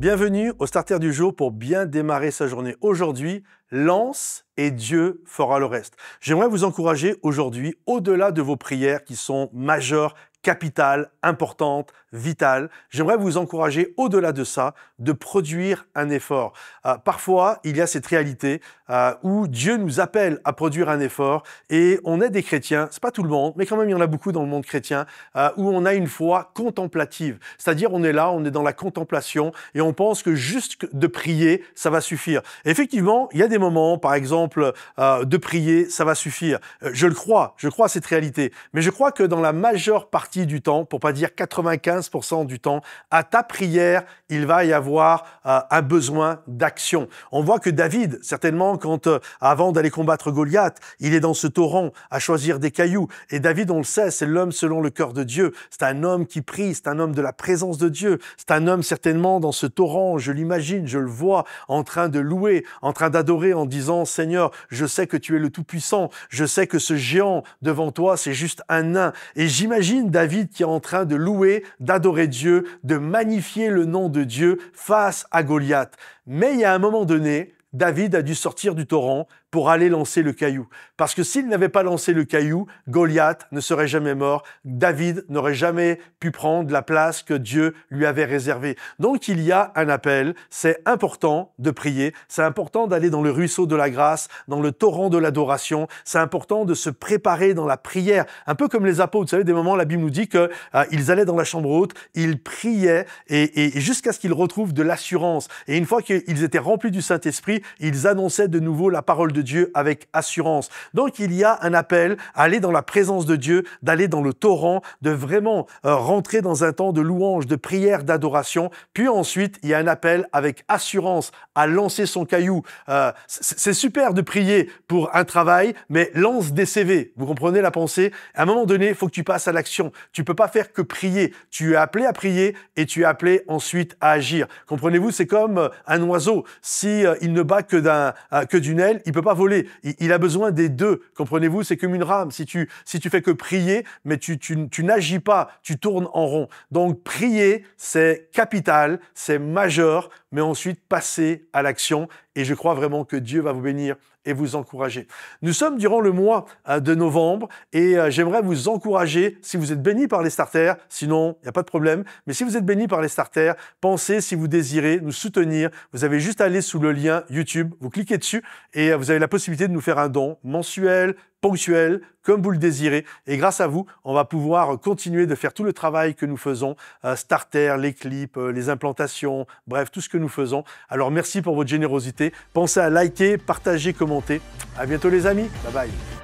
Bienvenue au Starter du jour pour bien démarrer sa journée. Aujourd'hui, lance et Dieu fera le reste. J'aimerais vous encourager aujourd'hui, au-delà de vos prières qui sont majeures, capitales, importantes, vitales, j'aimerais vous encourager, au-delà de ça, de produire un effort. Parfois, il y a cette réalité où Dieu nous appelle à produire un effort et on est des chrétiens, c'est pas tout le monde, mais quand même il y en a beaucoup dans le monde chrétien, où on a une foi contemplative. C'est-à-dire on est là, on est dans la contemplation et on pense que juste de prier, ça va suffire. Et effectivement, il y a des moments, par exemple, de prier, ça va suffire. Je le crois, je crois à cette réalité. Mais je crois que dans la majeure partie du temps, pour pas dire 95% du temps, à ta prière, il va y avoir un besoin d'action. On voit que David, certainement, quand avant d'aller combattre Goliath, il est dans ce torrent à choisir des cailloux. Et David, on le sait, c'est l'homme selon le cœur de Dieu. C'est un homme qui prie, c'est un homme de la présence de Dieu. C'est un homme certainement dans ce torrent, je l'imagine, je le vois, en train de louer, en train d'adorer, en disant « Seigneur, je sais que tu es le Tout-Puissant, je sais que ce géant devant toi, c'est juste un nain. » Et j'imagine David qui est en train de louer, d'adorer Dieu, de magnifier le nom de Dieu face à Goliath. Mais il y a un moment donné, David a dû sortir du torrent pour aller lancer le caillou. Parce que s'il n'avait pas lancé le caillou, Goliath ne serait jamais mort. David n'aurait jamais pu prendre la place que Dieu lui avait réservée. Donc il y a un appel. C'est important de prier. C'est important d'aller dans le ruisseau de la grâce, dans le torrent de l'adoration. C'est important de se préparer dans la prière. Un peu comme les apôtres. Vous savez, des moments, la Bible nous dit qu'ils allaient dans la chambre haute, ils priaient et jusqu'à ce qu'ils retrouvent de l'assurance. Et une fois qu'ils étaient remplis du Saint-Esprit, ils annonçaient de nouveau la parole de Dieu avec assurance. Donc, il y a un appel à aller dans la présence de Dieu, d'aller dans le torrent, de vraiment rentrer dans un temps de louange, de prière, d'adoration. Puis ensuite, il y a un appel avec assurance à lancer son caillou. C'est super de prier pour un travail, mais lance des CV. Vous comprenez la pensée? À un moment donné, il faut que tu passes à l'action. Tu peux pas faire que prier. Tu es appelé à prier et tu es appelé ensuite à agir. Comprenez-vous? C'est comme un oiseau. Si il ne bat que d'une aile, il peut pas voler. Il a besoin des deux. Comprenez-vous? C'est comme une rame. Si tu fais que prier, mais tu n'agis pas, tu tournes en rond. Donc, prier, c'est capital, c'est majeur, mais ensuite passer à l'action. Et je crois vraiment que Dieu va vous bénir et vous encourager. Nous sommes durant le mois de novembre et j'aimerais vous encourager, si vous êtes béni par les starters, sinon il n'y a pas de problème, mais si vous êtes béni par les starters, pensez si vous désirez nous soutenir, vous avez juste à aller sous le lien YouTube, vous cliquez dessus et vous avez la possibilité de nous faire un don mensuel, ponctuel, comme vous le désirez. Et grâce à vous, on va pouvoir continuer de faire tout le travail que nous faisons, starter, les clips, les implantations, bref, tout ce que nous faisons. Alors merci pour votre générosité. Pensez à liker, partager, commenter. À bientôt les amis. Bye bye.